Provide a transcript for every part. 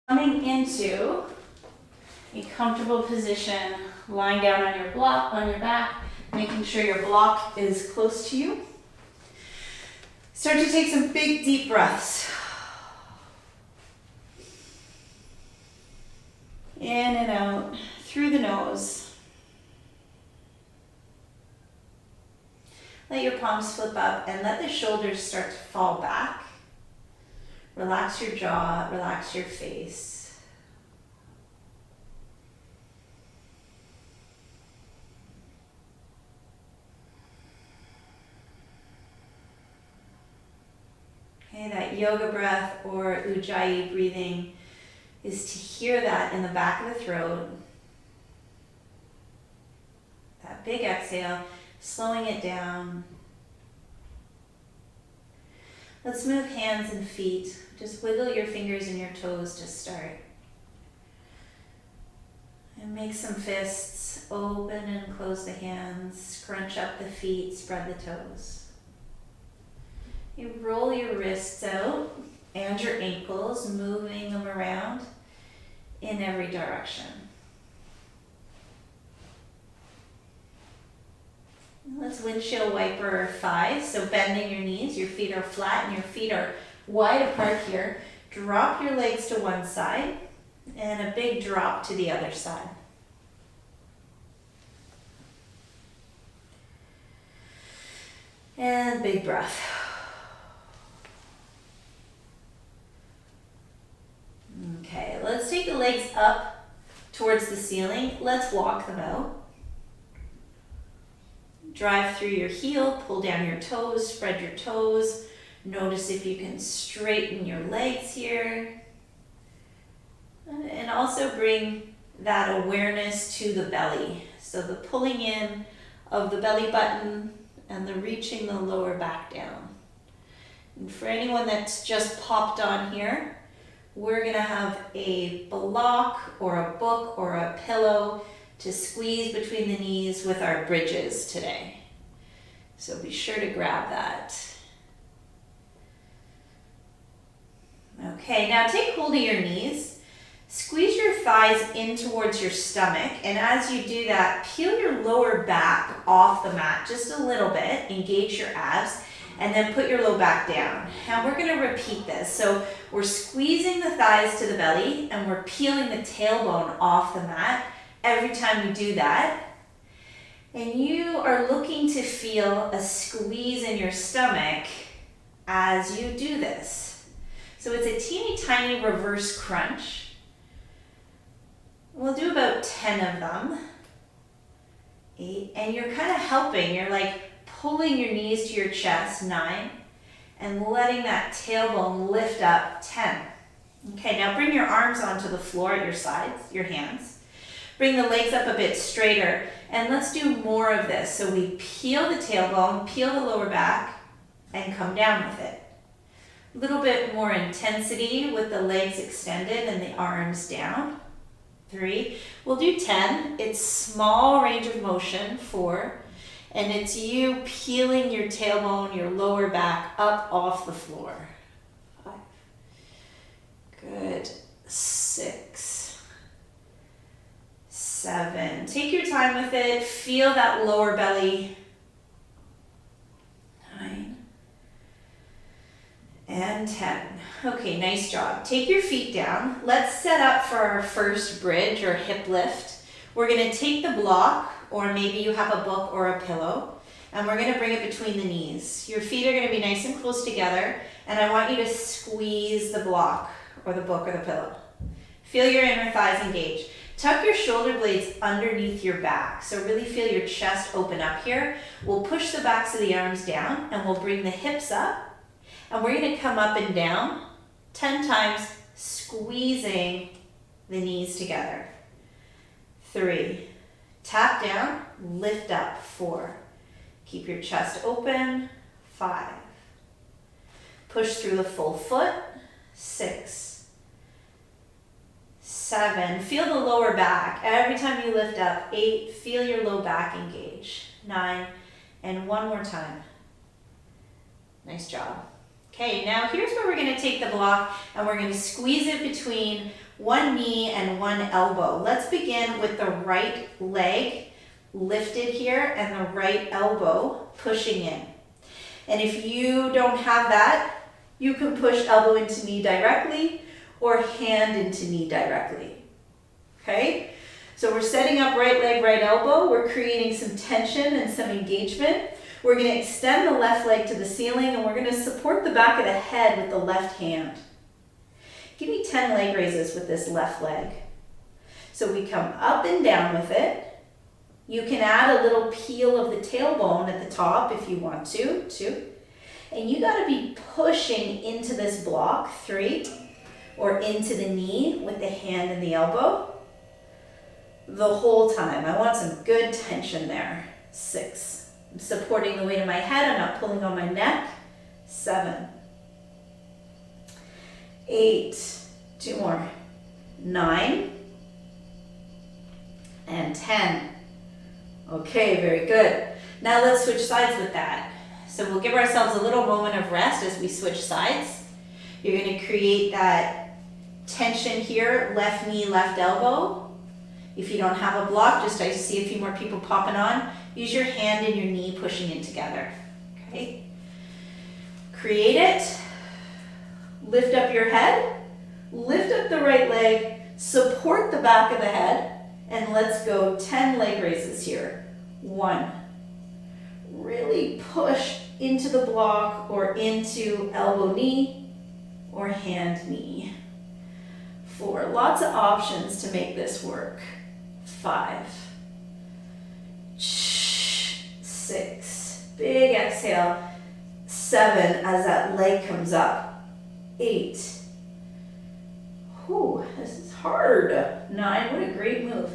Coming into a comfortable position, lying down on your block, on your back, making sure your block is close to you. Start to take some big deep breaths. In and out through the nose. Let your palms flip up and let the shoulders start to fall back. Relax your jaw, relax your face. Okay, that yoga breath or Ujjayi breathing is to hear that in the back of the throat. That big exhale, slowing it down. Let's move hands and feet. Just wiggle your fingers and your toes to start. And make some fists. Open and close the hands. Scrunch up the feet. Spread the toes. You roll your wrists out and your ankles, moving them around in every direction. Let's windshield wiper thighs. So bending your knees, your feet are flat and your feet are wide apart here. Drop your legs to one side and a big drop to the other side. And big breath. Okay, let's take the legs up towards the ceiling. Let's walk them out. Drive through your heel, pull down your toes, spread your toes. Notice if you can straighten your legs here. And also bring that awareness to the belly. So the pulling in of the belly button and the reaching the lower back down. And for anyone that's just popped on here, we're gonna have a block or a book or a pillow to squeeze between the knees with our bridges today. So be sure to grab that. Okay, now take hold of your knees. Squeeze your thighs in towards your stomach, and as you do that, peel your lower back off the mat just a little bit, engage your abs, and then put your low back down. And we're gonna repeat this. So we're squeezing the thighs to the belly, and we're peeling the tailbone off the mat every time we do that. And you are looking to feel a squeeze in your stomach as you do this. So it's a teeny tiny reverse crunch. We'll do about 10 of them. 8, and you're kind of helping. You're like pulling your knees to your chest, 9, and letting that tailbone lift up, 10. Okay, now bring your arms onto the floor at your sides, your hands. Bring the legs up a bit straighter, and let's do more of this. So we peel the tailbone, peel the lower back, and come down with it. A little bit more intensity with the legs extended and the arms down. 3. We'll do 10. It's small range of motion. 4. And it's you peeling your tailbone, your lower back up off the floor. 5. Good. 6. 7. Take your time with it. Feel that lower belly. 9. And 10. Okay, nice job. Take your feet down. Let's set up for our first bridge or hip lift. We're gonna take the block, or maybe you have a book or a pillow, and we're gonna bring it between the knees. Your feet are gonna be nice and close together, and I want you to squeeze the block or the book or the pillow. Feel your inner thighs engage. Tuck your shoulder blades underneath your back. So really feel your chest open up here. We'll push the backs of the arms down, and we'll bring the hips up. And we're gonna come up and down 10 times, squeezing the knees together. 3, tap down, lift up. 4, keep your chest open. 5, push through the full foot. 6, 7, feel the lower back. Every time you lift up. 8, feel your low back engage. 9, and one more time. Nice job. Okay, now here's where we're gonna take the block and we're gonna squeeze it between one knee and one elbow. Let's begin with the right leg lifted here and the right elbow pushing in. And if you don't have that, you can push elbow into knee directly or hand into knee directly. Okay? So we're setting up right leg, right elbow. We're creating some tension and some engagement. We're going to extend the left leg to the ceiling and we're going to support the back of the head with the left hand. Give me 10 leg raises with this left leg. So we come up and down with it. You can add a little peel of the tailbone at the top if you want to, 2. And you got to be pushing into this block, 3, or into the knee with the hand and the elbow the whole time. I want some good tension there, 6. I'm supporting the weight of my head, I'm not pulling on my neck, 7, 8, 2 more, 9, and 10. Okay, very good. Now let's switch sides with that. So we'll give ourselves a little moment of rest as we switch sides. You're going to create that tension here, left knee, left elbow. If you don't have a block, just I see a few more people popping on, use your hand and your knee pushing in together. Okay? Create it. Lift up your head. Lift up the right leg. Support the back of the head. And let's go 10 leg raises here. 1. Really push into the block or into elbow knee or hand knee. 4. Lots of options to make this work. 5. 6. Big exhale. 7 as that leg comes up. 8. Whew, this is hard. 9, what a great move.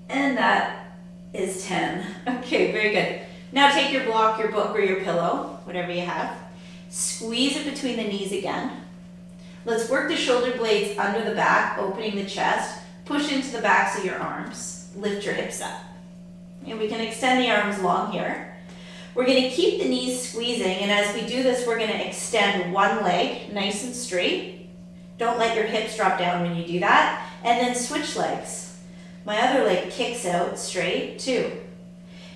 And that is 10. Okay, very good. Now take your block, your book, or your pillow, whatever you have. Squeeze it between the knees again. Let's work the shoulder blades under the back, opening the chest. Push into the backs of your arms. Lift your hips up. And we can extend the arms long here. We're going to keep the knees squeezing, and as we do this, we're going to extend one leg nice and straight. Don't let your hips drop down when you do that. And then switch legs. My other leg kicks out straight. 2.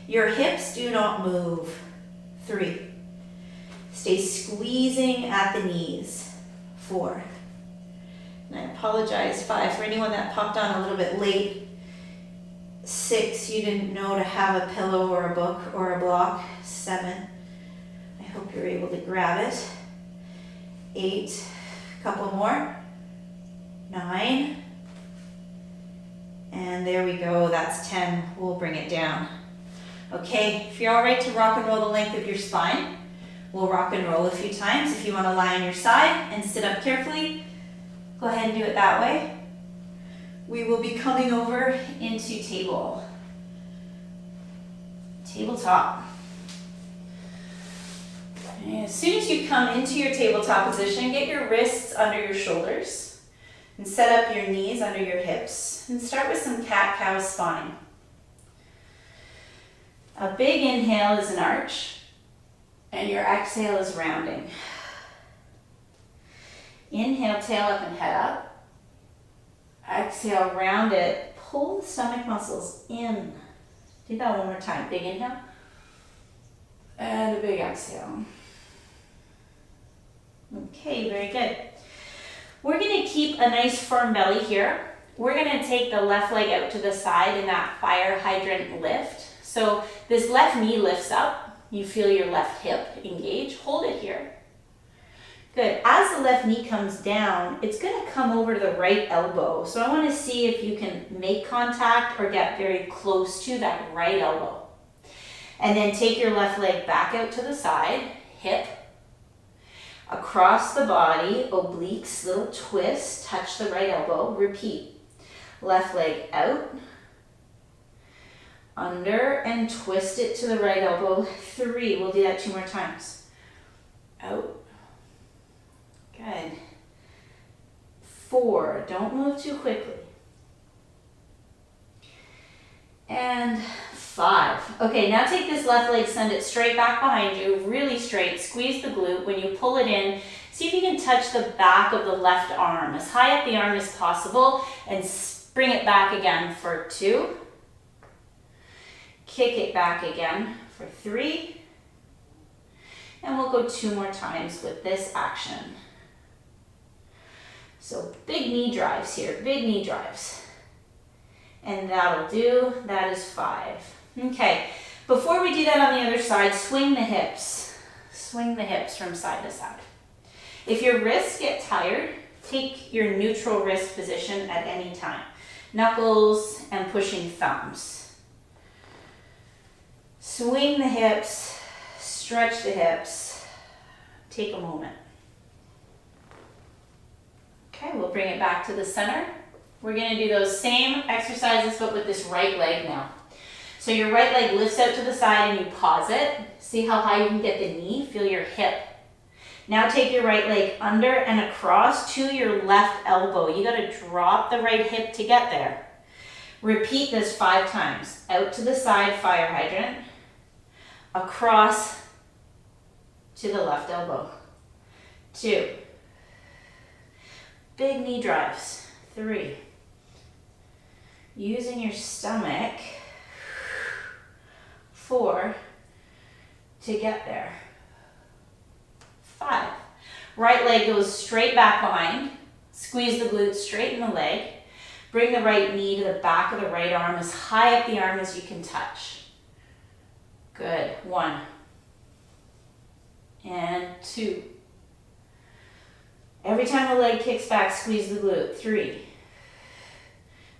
Your hips do not move. 3. Stay squeezing at the knees. 4. And I apologize, 5, for anyone that popped on a little bit late. 6, you didn't know to have a pillow or a book or a block. 7, I hope you're able to grab it. 8, a couple more. 9, and there we go, that's 10. We'll bring it down. Okay, if you're all right to rock and roll the length of your spine, we'll rock and roll a few times. If you want to lie on your side and sit up carefully, go ahead and do it that way. We will be coming over into tabletop. And as soon as you come into your tabletop position, get your wrists under your shoulders and set up your knees under your hips and start with some cat-cow spine. A big inhale is an arch and your exhale is rounding. Inhale, tail up and head up. Exhale, round it. Pull the stomach muscles in. Do that one more time. Big inhale. And a big exhale. Okay, very good. We're going to keep a nice firm belly here. We're going to take the left leg out to the side in that fire hydrant lift. So this left knee lifts up. You feel your left hip engage. Hold it here. Good. As the left knee comes down, it's going to come over to the right elbow. So I want to see if you can make contact or get very close to that right elbow. And then take your left leg back out to the side, hip, across the body, obliques, little twist, touch the right elbow, repeat. Left leg out, under, and twist it to the right elbow, 3. We'll do that 2 more times. Out. Good. 4, don't move too quickly. And 5. Okay, now take this left leg, send it straight back behind you, really straight, squeeze the glute. When you pull it in, See if you can touch the back of the left arm, as high up the arm as possible, and bring it back again for 2. Kick it back again for 3. And we'll go 2 more times with this action. So big knee drives here, big knee drives. And that'll do, that is 5. Okay, before we do that on the other side, swing the hips. Swing the hips from side to side. If your wrists get tired, take your neutral wrist position at any time. Knuckles and pushing thumbs. Swing the hips, stretch the hips. Take a moment. Okay, we'll bring it back to the center. We're going to do those same exercises, but with this right leg now. So your right leg lifts out to the side and you pause it. See how high you can get the knee? Feel your hip. Now take your right leg under and across to your left elbow. You got to drop the right hip to get there. Repeat this 5 times. Out to the side, fire hydrant. Across to the left elbow. 2. Big knee drives. 3. Using your stomach. 4. To get there. 5. Right leg goes straight back behind. Squeeze the glutes straight in the leg. Bring the right knee to the back of the right arm, as high up the arm as you can touch. Good. 1. And 2. Every time the leg kicks back, squeeze the glute. 3.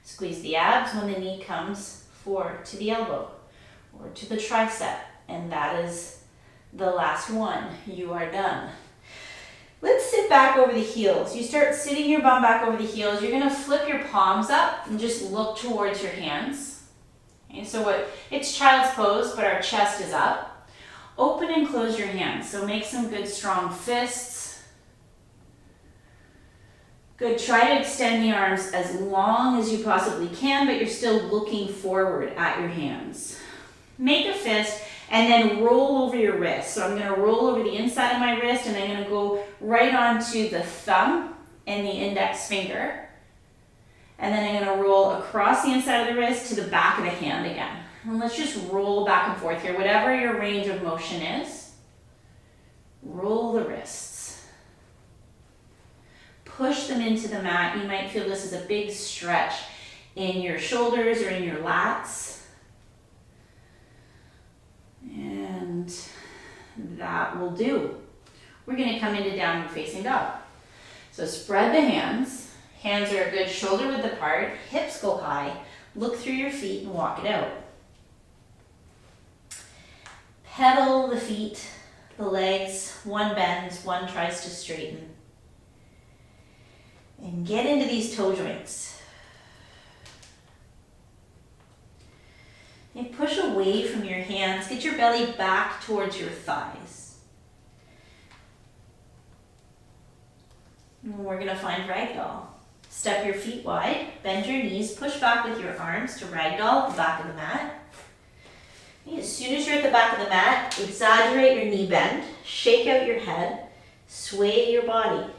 Squeeze the abs when the knee comes. 4. To the elbow or to the tricep. And that is the last one. You are done. Let's sit back over the heels. You start sitting your bum back over the heels. You're going to flip your palms up and just look towards your hands. Okay, so it's child's pose, but our chest is up. Open and close your hands. So make some good strong fists. Good. Try to extend the arms as long as you possibly can, but you're still looking forward at your hands. Make a fist and then roll over your wrist. So I'm going to roll over the inside of my wrist and I'm going to go right onto the thumb and the index finger. And then I'm going to roll across the inside of the wrist to the back of the hand again. And let's just roll back and forth here. Whatever your range of motion is, roll the wrists. Push them into the mat. You might feel this is a big stretch in your shoulders or in your lats. And that will do. We're going to come into downward facing dog. So spread the hands. Hands are a good shoulder width apart. Hips go high. Look through your feet and walk it out. Pedal the feet, the legs. One bends, one tries to straighten. And get into these toe joints. And push away from your hands. Get your belly back towards your thighs. And we're going to find ragdoll. Step your feet wide, bend your knees, push back with your arms to ragdoll, the back of the mat. And as soon as you're at the back of the mat, exaggerate your knee bend, shake out your head, sway your body.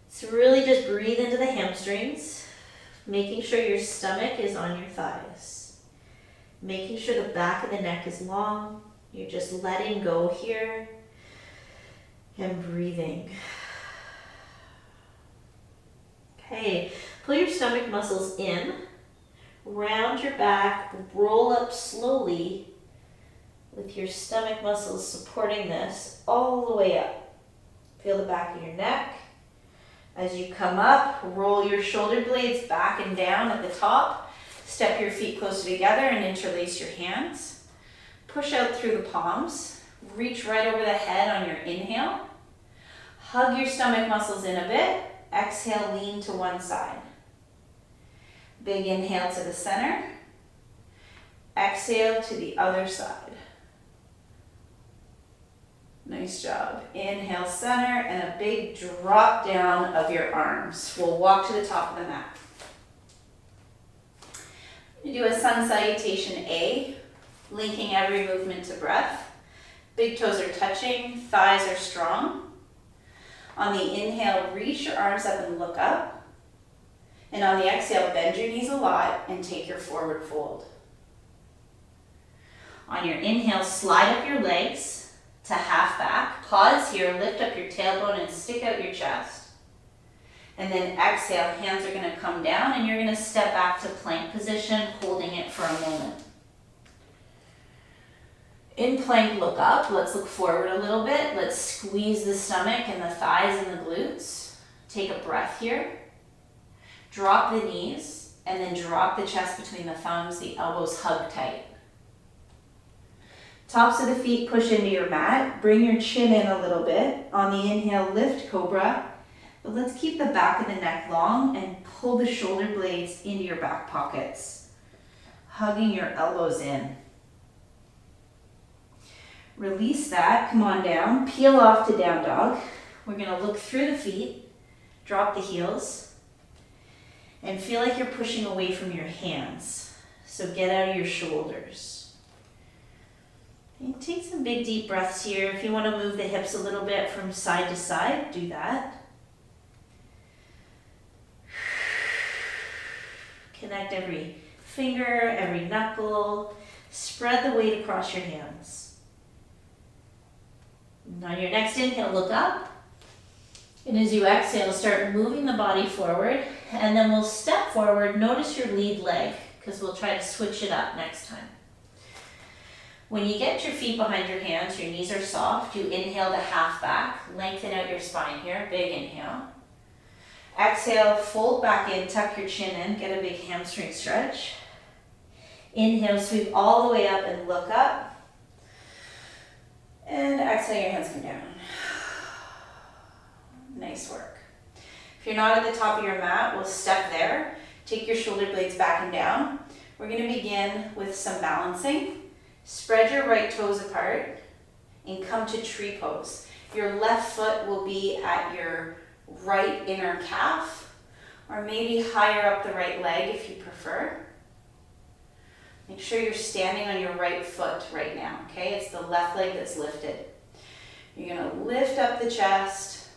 So really just breathe into the hamstrings, making sure your stomach is on your thighs. Making sure the back of the neck is long. You're just letting go here and breathing. Okay, pull your stomach muscles in, round your back, roll up slowly with your stomach muscles supporting this all the way up. Feel the back of your neck. As you come up, roll your shoulder blades back and down at the top. Step your feet closer together and interlace your hands. Push out through the palms. Reach right over the head on your inhale. Hug your stomach muscles in a bit. Exhale, lean to one side. Big inhale to the center. Exhale to the other side. Nice job. Inhale, center, and a big drop down of your arms. We'll walk to the top of the mat. You do a sun salutation A, linking every movement to breath. Big toes are touching, thighs are strong. On the inhale, reach your arms up and look up. And on the exhale, bend your knees a lot and take your forward fold. On your inhale, slide up your legs to half back. Pause here, lift up your tailbone and stick out your chest. And then exhale, hands are going to come down and you're going to step back to plank position, holding it for a moment. In plank, look up. Let's look forward a little bit. Let's squeeze the stomach and the thighs and the glutes. Take a breath here. Drop the knees and then drop the chest between the thumbs, the elbows hug tight. Tops of the feet push into your mat. Bring your chin in a little bit. On the inhale, lift cobra. But let's keep the back of the neck long and pull the shoulder blades into your back pockets. Hugging your elbows in. Release that, come on down, peel off to down dog. We're gonna look through the feet, drop the heels, and feel like you're pushing away from your hands. So get out of your shoulders. And take some big deep breaths here. If you wanna move the hips a little bit from side to side, do that. Connect every finger, every knuckle. Spread the weight across your hands. And on your next inhale, look up. And as you exhale, start moving the body forward. And then we'll step forward. Notice your lead leg, because we'll try to switch it up next time. When you get your feet behind your hands, your knees are soft, you inhale to half back. Lengthen out your spine here. Big inhale. Exhale, fold back in, tuck your chin in, get a big hamstring stretch. Inhale, sweep all the way up and look up. And exhale, your hands come down. Nice work. If you're not at the top of your mat, we'll step there. Take your shoulder blades back and down. We're going to begin with some balancing. Spread your right toes apart and come to tree pose. Your left foot will be at your right inner calf, or maybe higher up the right leg if you prefer. Make sure you're standing on your right foot right now, okay? It's the left leg that's lifted. You're gonna lift up the chest,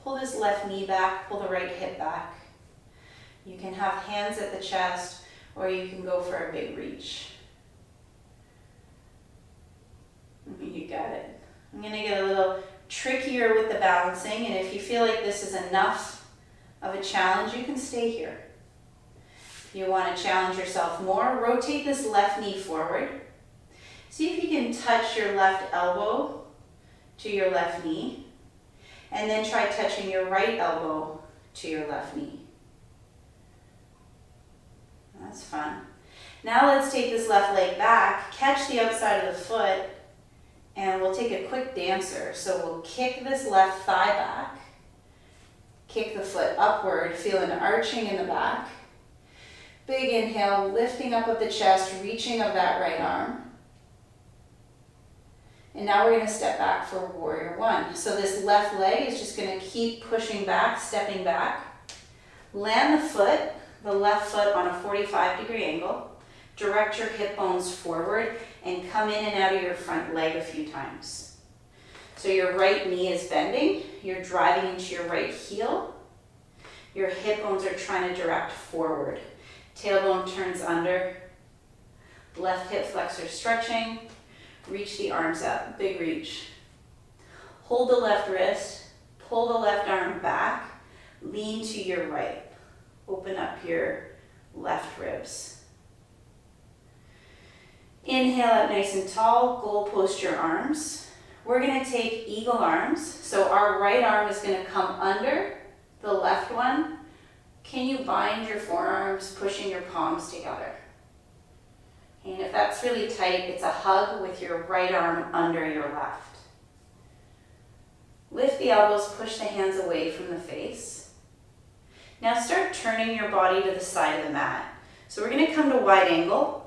pull this left knee back, pull the right hip back. You can have hands at the chest, or you can go for a big reach. You got it. I'm gonna get a little trickier with the balancing, and if you feel like this is enough of a challenge, you can stay here. If you want to challenge yourself more, rotate this left knee forward. See if you can touch your left elbow to your left knee, and then try touching your right elbow to your left knee. That's fun. Now let's take this left leg back, catch the outside of the foot, and we'll take a quick dancer. So we'll kick this left thigh back, kick the foot upward, feel an arching in the back. Big inhale, lifting up of the chest, reaching of that right arm. And now we're going to step back for warrior one. So this left leg is just going to keep pushing back, stepping back. Land the foot, the left foot on a 45-degree angle. Direct your hip bones forward and come in and out of your front leg a few times. So your right knee is bending, you're driving into your right heel. Your hip bones are trying to direct forward. Tailbone turns under. Left hip flexor stretching. Reach the arms up, big reach. Hold the left wrist, pull the left arm back, lean to your right. Open up your left ribs. Inhale up nice and tall, goal post your arms. We're gonna take eagle arms. So our right arm is gonna come under the left one. Can you bind your forearms, pushing your palms together? And if that's really tight, it's a hug with your right arm under your left. Lift the elbows, push the hands away from the face. Now start turning your body to the side of the mat. So we're gonna come to wide angle.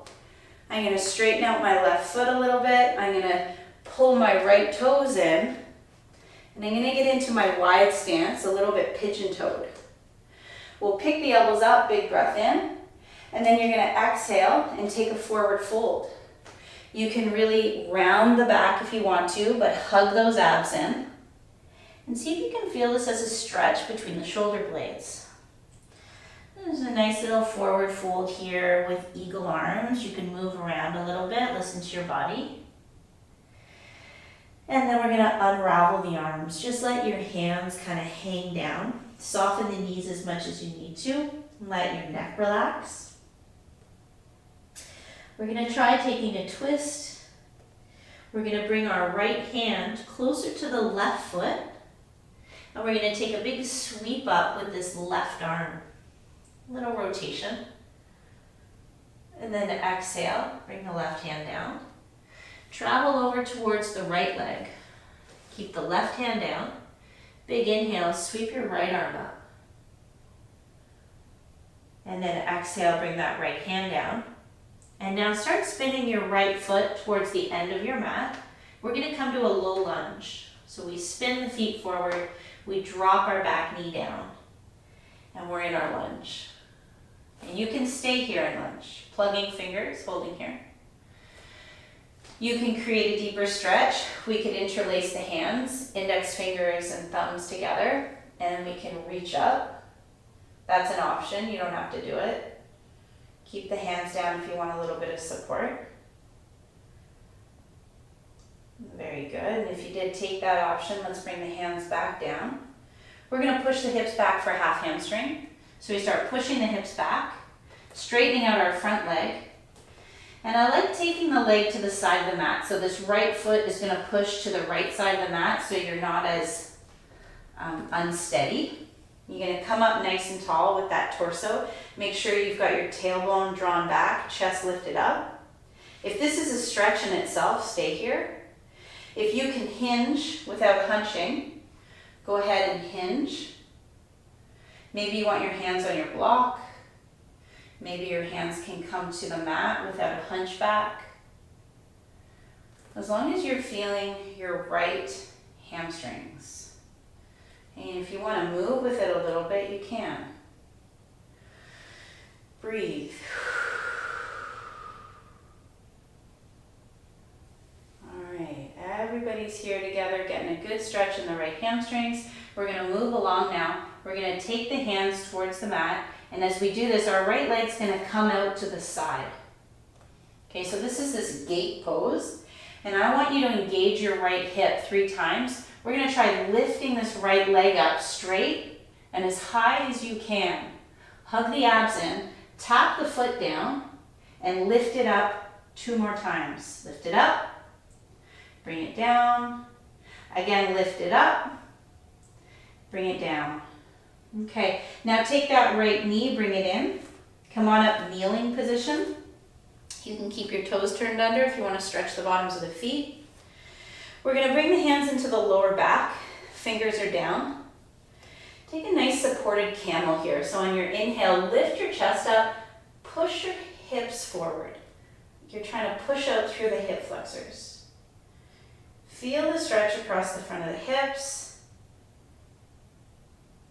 I'm going to straighten out my left foot a little bit. I'm going to pull my right toes in. And I'm going to get into my wide stance, a little bit pigeon-toed. We'll pick the elbows up, big breath in. And then you're going to exhale and take a forward fold. You can really round the back if you want to, but hug those abs in. And see if you can feel this as a stretch between the shoulder blades. There's a nice little forward fold here with eagle arms. You can move around a little bit, listen to your body. And then we're going to unravel the arms. Just let your hands kind of hang down. Soften the knees as much as you need to. Let your neck relax. We're going to try taking a twist. We're going to bring our right hand closer to the left foot. And we're going to take a big sweep up with this left arm. Little rotation. And then exhale, bring the left hand down. Travel over towards the right leg. Keep the left hand down. Big inhale, sweep your right arm up. And then exhale, bring that right hand down. And now start spinning your right foot towards the end of your mat. We're going to come to a low lunge. So we spin the feet forward, we drop our back knee down, and we're in our lunge. And you can stay here in lunge, plugging fingers, holding here. You can create a deeper stretch. We could interlace the hands, index fingers and thumbs together, and we can reach up. That's an option, you don't have to do it. Keep the hands down if you want a little bit of support. Very good, and if you did take that option, let's bring the hands back down. We're gonna push the hips back for half hamstring. So we start pushing the hips back, straightening out our front leg. And I like taking the leg to the side of the mat. So this right foot is going to push to the right side of the mat so you're not as unsteady. You're going to come up nice and tall with that torso. Make sure you've got your tailbone drawn back, chest lifted up. If this is a stretch in itself, stay here. If you can hinge without hunching, go ahead and hinge. Maybe you want your hands on your block. Maybe your hands can come to the mat without a hunchback. As long as you're feeling your right hamstrings. And if you want to move with it a little bit, you can. Breathe. All right, everybody's here together, getting a good stretch in the right hamstrings. We're going to move along now. We're going to take the hands towards the mat, and as we do this, our right leg's going to come out to the side. Okay, so this is this gate pose, and I want you to engage your right hip 3 times. We're going to try lifting this right leg up straight and as high as you can. Hug the abs in, tap the foot down, and lift it up 2 more times. Lift it up, bring it down, again lift it up, bring it down. Okay, now take that right knee, bring it in. Come on up, kneeling position. You can keep your toes turned under if you want to stretch the bottoms of the feet. We're going to bring the hands into the lower back. Fingers are down. Take a nice supported camel here. So on your inhale, lift your chest up, push your hips forward. You're trying to push out through the hip flexors. Feel the stretch across the front of the hips.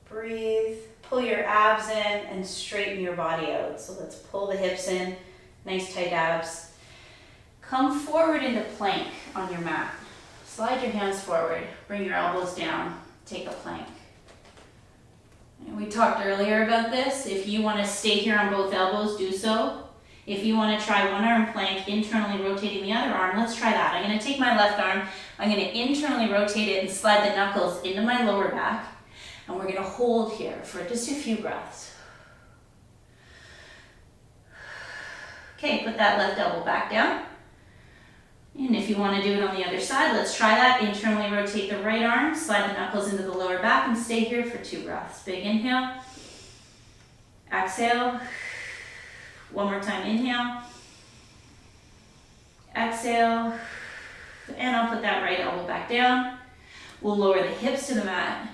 Breathe, pull your abs in and straighten your body out. So let's pull the hips in, nice tight abs. Come forward into plank on your mat. Slide your hands forward, bring your elbows down, take a plank. And we talked earlier about this. If you want to stay here on both elbows, do so. If you want to try one arm plank, internally rotating the other arm, let's try that. I'm going to take my left arm, I'm going to internally rotate it and slide the knuckles into my lower back. And we're going to hold here for just a few breaths. Okay, put that left elbow back down. And if you want to do it on the other side, let's try that. Internally rotate the right arm, slide the knuckles into the lower back, and stay here for 2 breaths. Big inhale. Exhale. One more time, inhale. Exhale. And I'll put that right elbow back down. We'll lower the hips to the mat.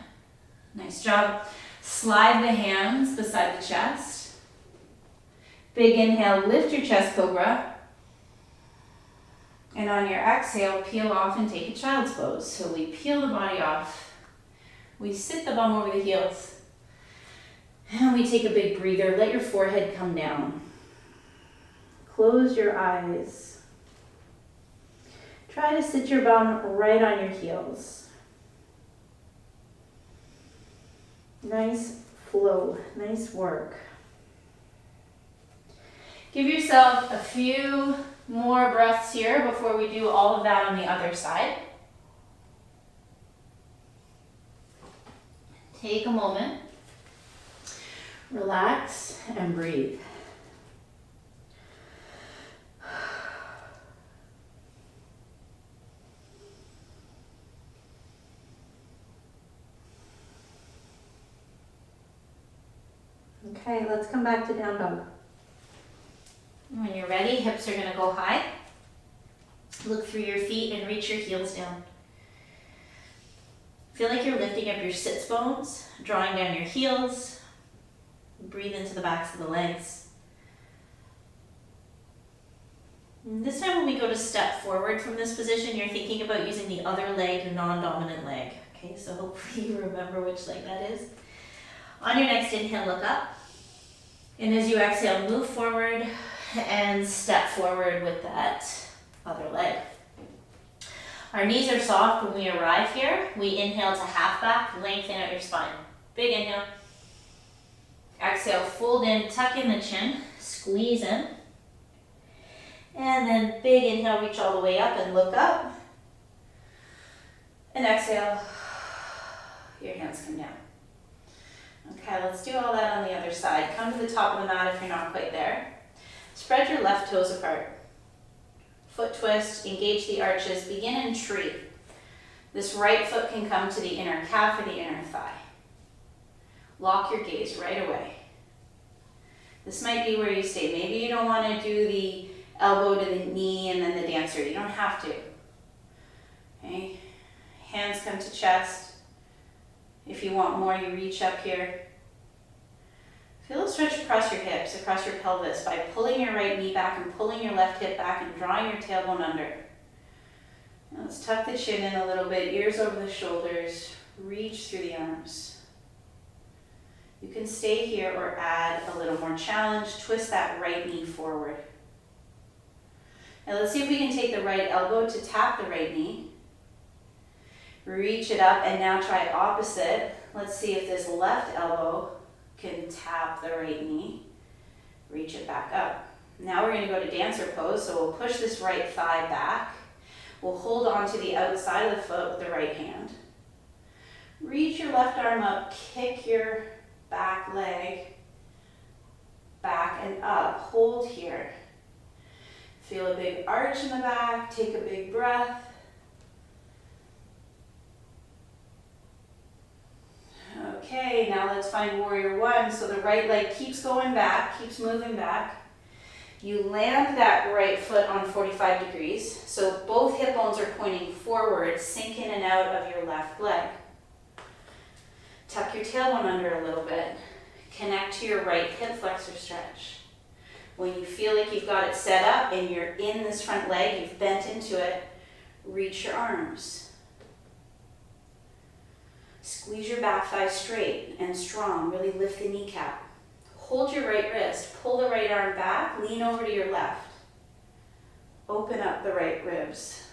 Nice job. Slide the hands beside the chest. Big inhale, lift your chest cobra. And on your exhale, peel off and take a child's pose. So we peel the body off. We sit the bum over the heels. And we take a big breather. Let your forehead come down. Close your eyes. Try to sit your bum right on your heels. Nice flow, nice work. Give yourself a few more breaths here before we do all of that on the other side. Take a moment, relax, and breathe. Okay, let's come back to down dog. When you're ready, hips are going to go high. Look through your feet and reach your heels down. Feel like you're lifting up your sits bones, drawing down your heels. Breathe into the backs of the legs. And this time when we go to step forward from this position, you're thinking about using the other leg, non-dominant leg. Okay, so hopefully you remember which leg that is. On your next inhale, look up. And as you exhale, move forward and step forward with that other leg. Our knees are soft when we arrive here. We inhale to half back, lengthen out your spine. Big inhale. Exhale, fold in, tuck in the chin, squeeze in. And then big inhale, reach all the way up and look up. And exhale, your hands come down. Okay, let's do all that on the other side. Come to the top of the mat if you're not quite there. Spread your left toes apart. Foot twist, engage the arches, begin in tree. This right foot can come to the inner calf or the inner thigh. Lock your gaze right away. This might be where you stay. Maybe you don't want to do the elbow to the knee and then the dancer. You don't have to. Okay, hands come to chest. If you want more, you reach up here. Feel a stretch across your hips, across your pelvis by pulling your right knee back and pulling your left hip back and drawing your tailbone under. Now let's tuck the chin in a little bit, ears over the shoulders, reach through the arms. You can stay here or add a little more challenge. Twist that right knee forward. Now let's see if we can take the right elbow to tap the right knee. Reach it up and now try opposite. Let's see if this left elbow can tap the right knee. Reach it back up. Now we're going to go to dancer pose. So we'll push this right thigh back. We'll hold on to the outside of the foot with the right hand. Reach your left arm up. Kick your back leg back and up. Hold here. Feel a big arch in the back. Take a big breath. Okay, now let's find warrior one. So the right leg keeps going back, keeps moving back. You land that right foot on 45 degrees. So both hip bones are pointing forward, sink in and out of your left leg. Tuck your tailbone under a little bit. Connect to your right hip flexor stretch. When you feel like you've got it set up and you're in this front leg, you've bent into it, reach your arms. Squeeze your back thigh straight and strong. Really lift the kneecap. Hold your right wrist. Pull the right arm back. Lean over to your left. Open up the right ribs.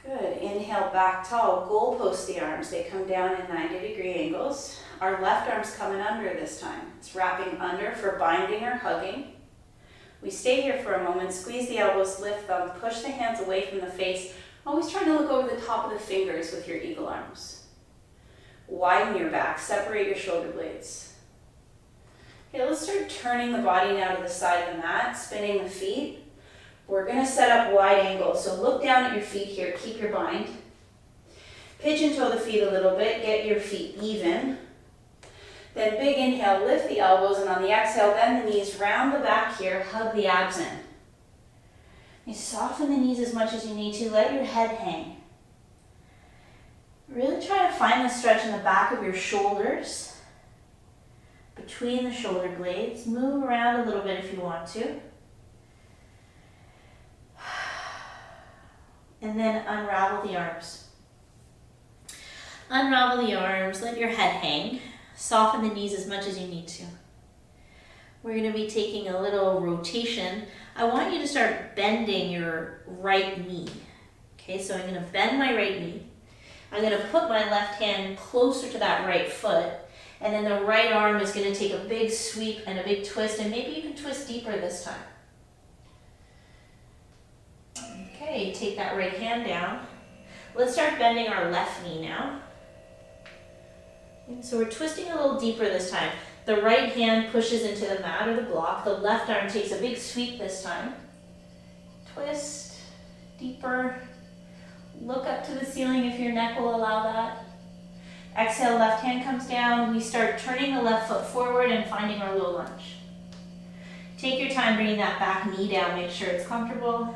Good. Inhale, back tall. Goalpost the arms. They come down in 90-degree angles. Our left arm's coming under this time. It's wrapping under for binding or hugging. We stay here for a moment. Squeeze the elbows, lift them. Push the hands away from the face. Always try to look over the top of the fingers with your eagle arms. Widen your back, separate your shoulder blades. Okay, let's start turning the body now to the side of the mat, spinning the feet. We're going to set up wide angles, so look down at your feet here, keep your bind. Pigeon toe the feet a little bit, get your feet even. Then big inhale, lift the elbows, and on the exhale, bend the knees, round the back here, hug the abs in. You soften the knees as much as you need to. Let your head hang. Really try to find the stretch in the back of your shoulders, between the shoulder blades. Move around a little bit if you want to. And then unravel the arms. Unravel the arms. Let your head hang. Soften the knees as much as you need to. We're going to be taking a little rotation. I want you to start bending your right knee. Okay, so I'm going to bend my right knee. I'm going to put my left hand closer to that right foot, and then the right arm is going to take a big sweep and a big twist, and maybe you can twist deeper this time. Okay, take that right hand down. Let's start bending our left knee now. And so we're twisting a little deeper this time. The right hand pushes into the mat or the block. The left arm takes a big sweep this time. Twist deeper. Look up to the ceiling if your neck will allow that. Exhale, left hand comes down. We start turning the left foot forward and finding our low lunge. Take your time bringing that back knee down. Make sure it's comfortable.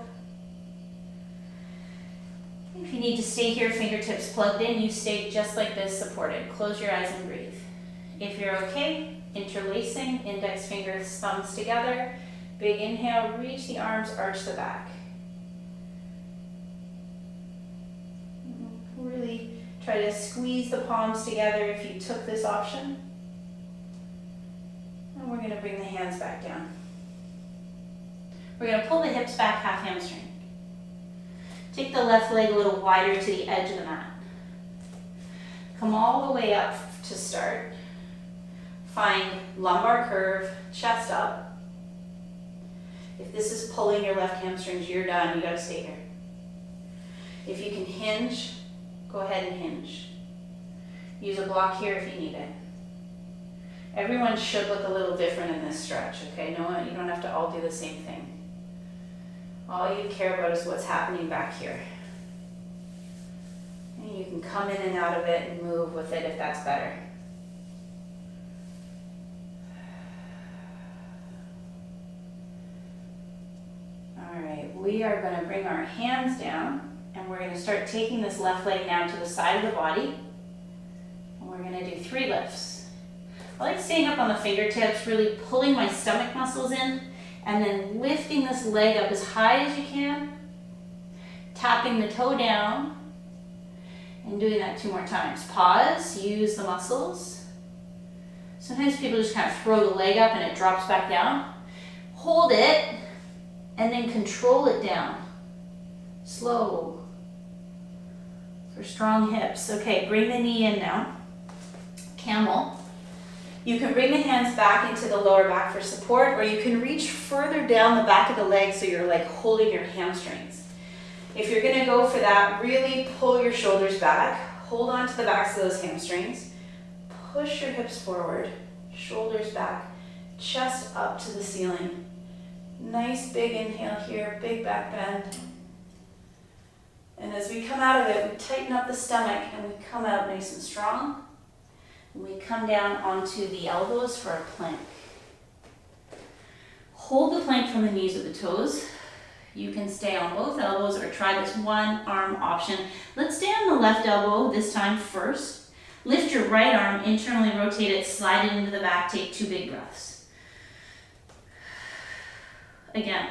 If you need to stay here, fingertips plugged in, you stay just like this, supported. Close your eyes and breathe. If you're okay, interlacing, index fingers, thumbs together. Big inhale, reach the arms, arch the back. Really try to squeeze the palms together if you took this option. And we're going to bring the hands back down. We're going to pull the hips back, half hamstring. Take the left leg a little wider to the edge of the mat. Come all the way up to start. Find lumbar curve, chest up. If this is pulling your left hamstrings, you're done. You got to stay here. If you can hinge, go ahead and hinge. Use a block here if you need it. Everyone should look a little different in this stretch, okay? No, you don't have to all do the same thing. All you care about is what's happening back here. And you can come in and out of it and move with it if that's better. All right, we are going to bring our hands down and we're going to start taking this left leg down to the side of the body. And we're going to do 3 lifts. I like staying up on the fingertips, really pulling my stomach muscles in, and then lifting this leg up as high as you can, tapping the toe down, and doing that 2 more times. Pause, use the muscles. Sometimes people just kind of throw the leg up and it drops back down. Hold it, and then control it down. Slow. For strong hips. Okay, bring the knee in now. Camel. You can bring the hands back into the lower back for support, or you can reach further down the back of the leg so you're like holding your hamstrings. If you're gonna go for that, really pull your shoulders back, hold on to the backs of those hamstrings, push your hips forward, shoulders back, chest up to the ceiling. Nice big inhale here, big back bend. And as we come out of it, we tighten up the stomach and we come out nice and strong. We come down onto the elbows for a plank. Hold the plank from the knees or the toes. You can stay on both elbows or try this one arm option. Let's stay on the left elbow this time first. Lift your right arm, internally rotate it, slide it into the back, take 2 big breaths. Again.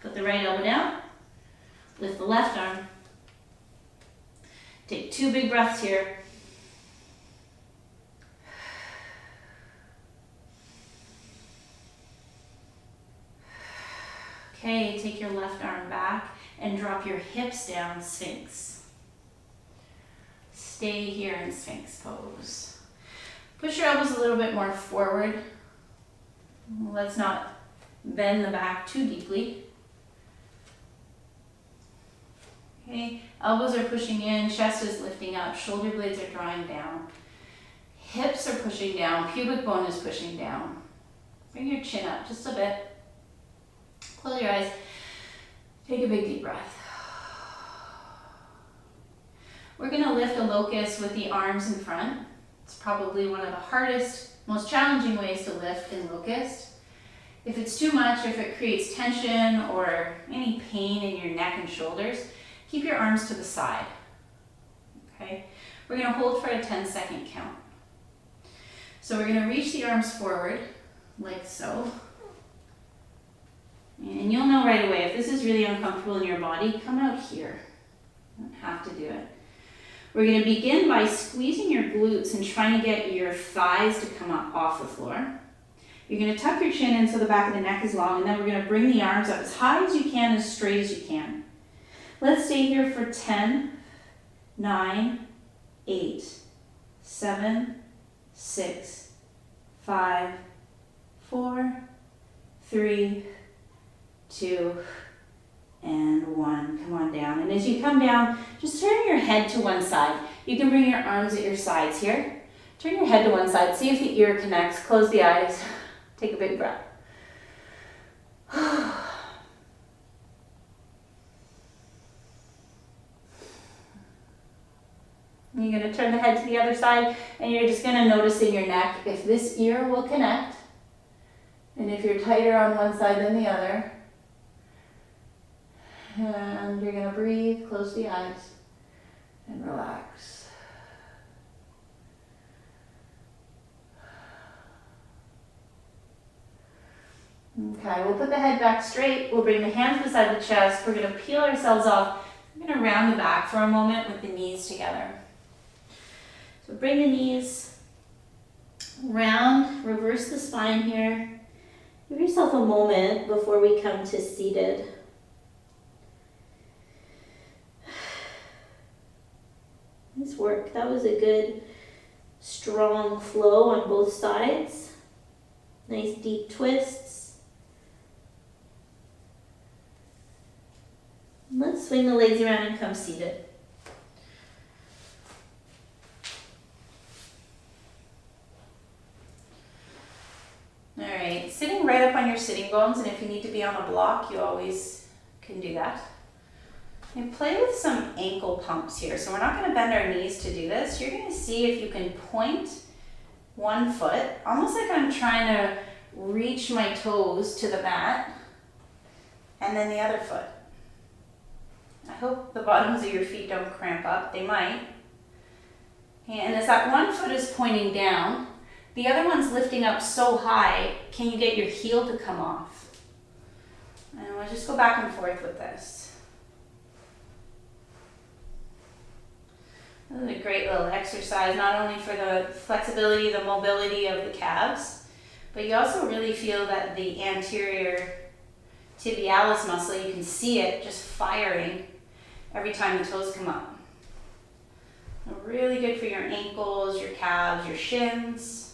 Put the right elbow down, lift the left arm. Take 2 big breaths here. Okay, take your left arm back and drop your hips down, Sphinx. Stay here in Sphinx pose. Push your elbows a little bit more forward. Let's not bend the back too deeply. Okay, elbows are pushing in, chest is lifting up, shoulder blades are drawing down. Hips are pushing down, pubic bone is pushing down. Bring your chin up just a bit. Close your eyes. Take a big deep breath. We're going to lift a locust with the arms in front. It's probably one of the hardest, most challenging ways to lift in locust. If it's too much, if it creates tension or any pain in your neck and shoulders, keep your arms to the side. Okay? We're going to hold for a 10-second count. So we're going to reach the arms forward, like so. And you'll know right away, if this is really uncomfortable in your body, come out here. You don't have to do it. We're going to begin by squeezing your glutes and trying to get your thighs to come up off the floor. You're going to tuck your chin in so the back of the neck is long, and then we're going to bring the arms up as high as you can, as straight as you can. Let's stay here for 10, 9, 8, 7, 6, 5, 4, 3, 2, and 1. Come on down. And as you come down, just turn your head to one side. You can bring your arms at your sides here. Turn your head to one side. See if the ear connects. Close the eyes. Take a big breath. You're going to turn the head to the other side, and you're just going to notice in your neck if this ear will connect, and if you're tighter on one side than the other. And you're going to breathe, close the eyes, and relax. Okay, we'll put the head back straight. We'll bring the hands beside the chest. We're going to peel ourselves off. We're going to round the back for a moment with the knees together. So bring the knees round, reverse the spine here. Give yourself a moment before we come to seated. Nice work. That was a good, strong flow on both sides. Nice deep twists. Let's swing the legs around and come seated. All right, sitting right up on your sitting bones, and if you need to be on a block, you always can do that. And play with some ankle pumps here. So we're not going to bend our knees to do this. You're going to see if you can point one foot, almost like I'm trying to reach my toes to the mat, and then the other foot. I hope the bottoms of your feet don't cramp up. They might. And as that one foot is pointing down, the other one's lifting up so high, can you get your heel to come off? And we'll just go back and forth with this. This is a great little exercise, not only for the flexibility, the mobility of the calves, but you also really feel that the anterior tibialis muscle, you can see it just firing every time the toes come up. Really good for your ankles, your calves, your shins.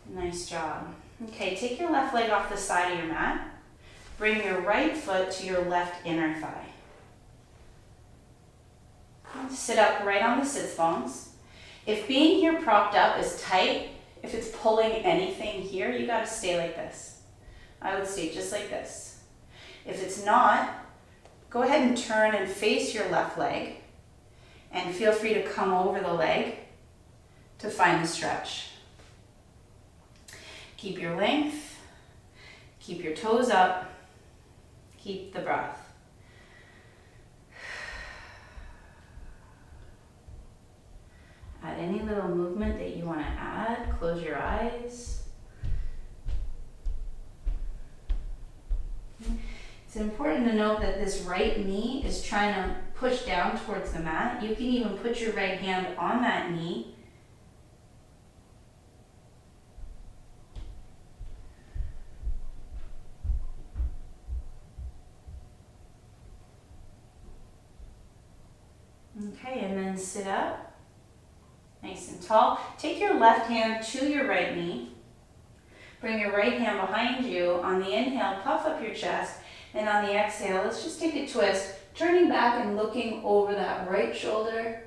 Nice job. Okay, take your left leg off the side of your mat. Bring your right foot to your left inner thigh. Sit up right on the sits bones. If being here propped up is tight, if it's pulling anything here, you gotta stay like this. I would stay just like this. If it's not, go ahead and turn and face your left leg, and feel free to come over the leg to find the stretch. Keep your length, keep your toes up, keep the breath. Add any little movement that you want to add. Close your eyes. It's important to note that this right knee is trying to push down towards the mat. You can even put your right hand on that knee. Okay, and then sit up. Nice and tall. Take your left hand to your right knee. Bring your right hand behind you. On the inhale, puff up your chest. And on the exhale, let's just take a twist, turning back and looking over that right shoulder.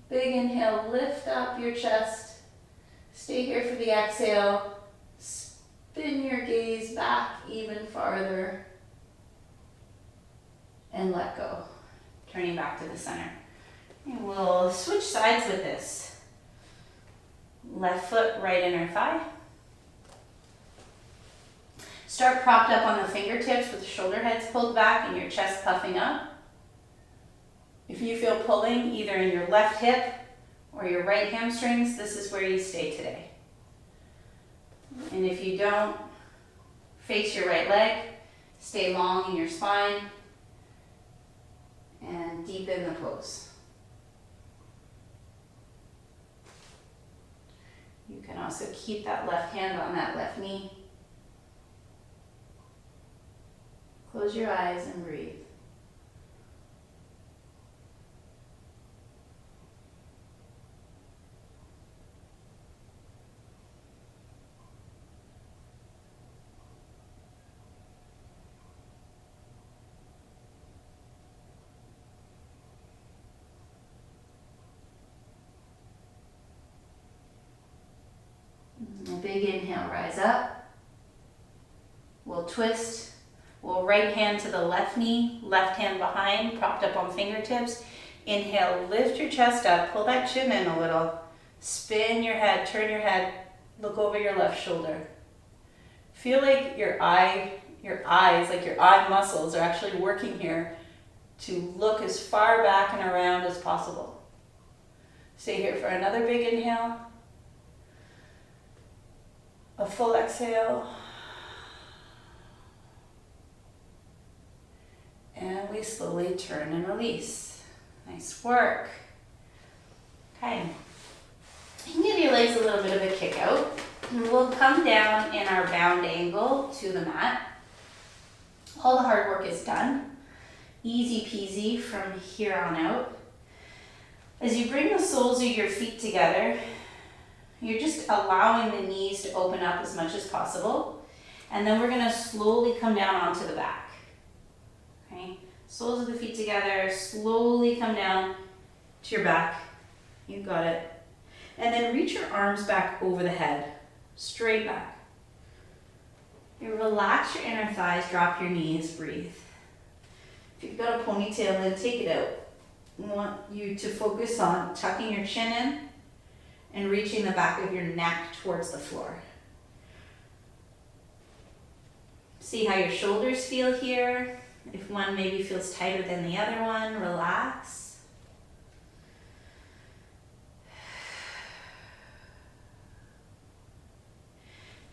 Big inhale, lift up your chest. Stay here for the exhale. Spin your gaze back even farther. And let go. Turning back to the center. And we'll switch sides with this. Left foot, right inner thigh. Start propped up on the fingertips with the shoulder heads pulled back and your chest puffing up. If you feel pulling either in your left hip or your right hamstrings, this is where you stay today. And if you don't, face your right leg, stay long in your spine, and deepen the pose. You can also keep that left hand on that left knee. Close your eyes and breathe. A big inhale, rise up. We'll twist. We'll right hand to the left knee, left hand behind, propped up on fingertips. Inhale, lift your chest up, pull that chin in a little. Spin your head, turn your head, look over your left shoulder. Feel like your eyes, like your eye muscles are actually working here to look as far back and around as possible. Stay here for another big inhale. A full exhale. And we slowly turn and release. Nice work. Okay. You can give your legs a little bit of a kick out. And we'll come down in our bound angle to the mat. All the hard work is done. Easy peasy from here on out. As you bring the soles of your feet together, you're just allowing the knees to open up as much as possible. And then we're gonna slowly come down onto the back. Okay, soles of the feet together, slowly come down to your back. You got it. And then reach your arms back over the head, straight back. You relax your inner thighs, drop your knees, breathe. If you've got a ponytail, then take it out. I want you to focus on tucking your chin in and reaching the back of your neck towards the floor. See how your shoulders feel here. If one maybe feels tighter than the other one, relax.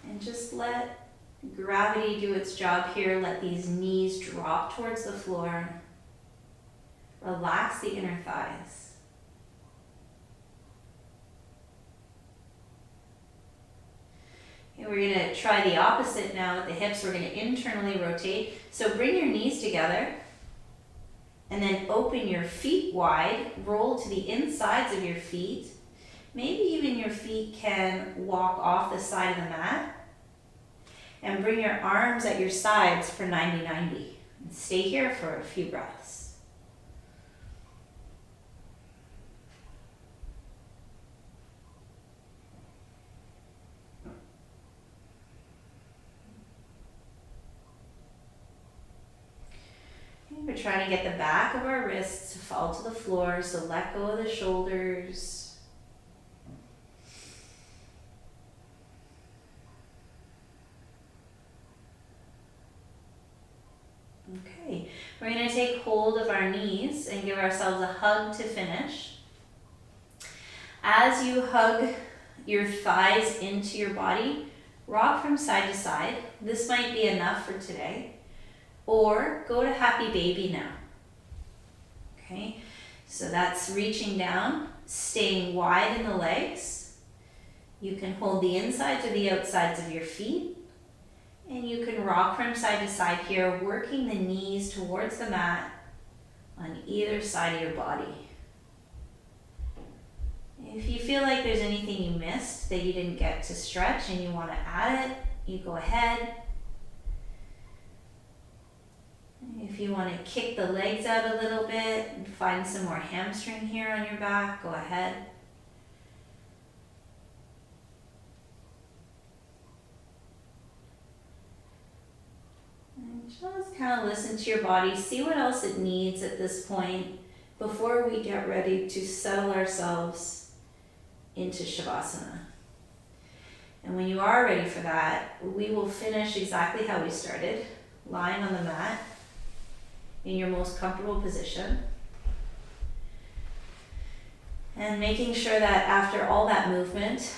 And just let gravity do its job here. Let these knees drop towards the floor. Relax the inner thighs. And we're going to try the opposite now with the hips. We're going to internally rotate. So bring your knees together and then open your feet wide. Roll to the insides of your feet. Maybe even your feet can walk off the side of the mat. And bring your arms at your sides for 90-90. And stay here for a few breaths. We're trying to get the back of our wrists to fall to the floor, so let go of the shoulders. Okay, we're going to take hold of our knees and give ourselves a hug to finish. As you hug your thighs into your body, rock from side to side. This might be enough for today. Or go to happy baby now. Okay, so that's reaching down, staying wide in the legs. You can hold the insides or the outsides of your feet. And you can rock from side to side here, working the knees towards the mat on either side of your body. If you feel like there's anything you missed that you didn't get to stretch and you want to add it, you go ahead. If you want to kick the legs out a little bit and find some more hamstring here on your back, go ahead. And just kind of listen to your body, see what else it needs at this point before we get ready to settle ourselves into Shavasana. And when you are ready for that, we will finish exactly how we started, lying on the mat in your most comfortable position. And making sure that after all that movement,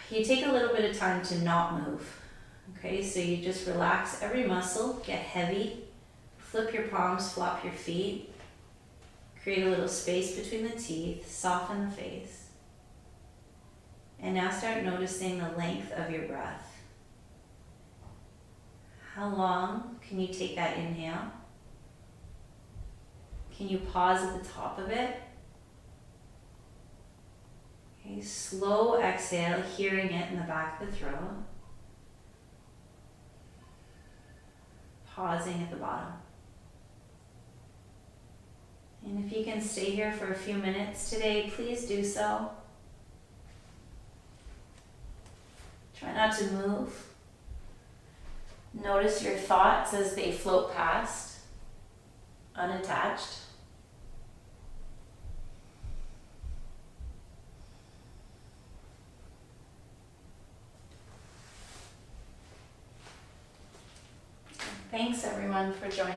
you take a little bit of time to not move. Okay, so you just relax every muscle, get heavy, flip your palms, flop your feet, create a little space between the teeth, soften the face. And now start noticing the length of your breath. How long can you take that inhale? Can you pause at the top of it? Okay, slow exhale, hearing it in the back of the throat. Pausing at the bottom. And if you can stay here for a few minutes today, please do so. Try not to move. Notice your thoughts as they float past, unattached. Thanks everyone for joining.